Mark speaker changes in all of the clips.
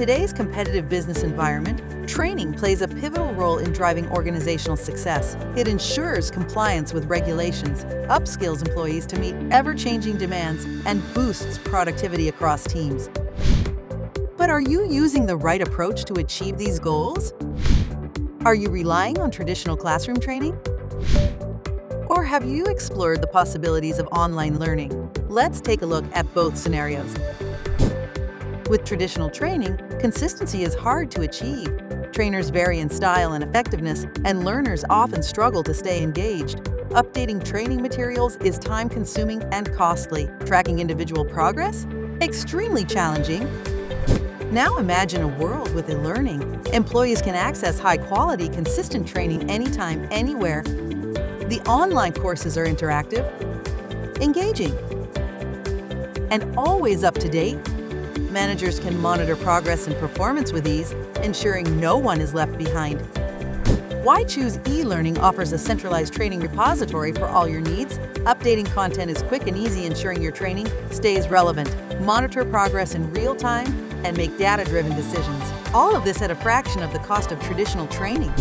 Speaker 1: today's competitive business environment, training plays a pivotal role in driving organizational success. It ensures compliance with regulations, upskills employees to meet ever-changing demands, and boosts productivity across teams. But are you using the right approach to achieve these goals? Are you relying on traditional classroom training? Or have you explored the possibilities of online learning? Let's take a look at both scenarios. With traditional training, consistency is hard to achieve. Trainers vary in style and effectiveness, and learners often struggle to stay engaged. Updating training materials is time-consuming and costly. Tracking individual progress? Extremely challenging. Now imagine a world with eLearning. Employees can access high-quality, consistent training anytime, anywhere. The online courses are interactive, engaging, and always up to date. Managers can monitor progress and performance with ease, ensuring no one is left behind. Why choose eLearning offers a centralized training repository for all your needs. Updating content is quick and easy, ensuring your training stays relevant. Monitor progress in real time and make data-driven decisions. All of this at a fraction of the cost of traditional training.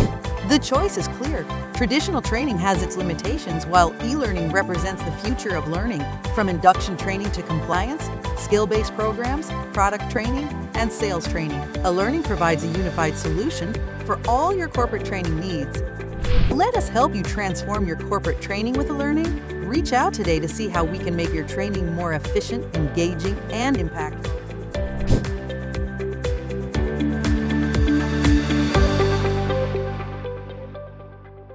Speaker 1: The choice is clear. Traditional training has its limitations, while eLearning represents the future of learning. From induction training to compliance, skill-based programs, product training, and sales training, eLearning provides a unified solution for all your corporate training needs. Let us help you transform your corporate training with eLearning. Reach out today to see how we can make your training more efficient, engaging, and impactful.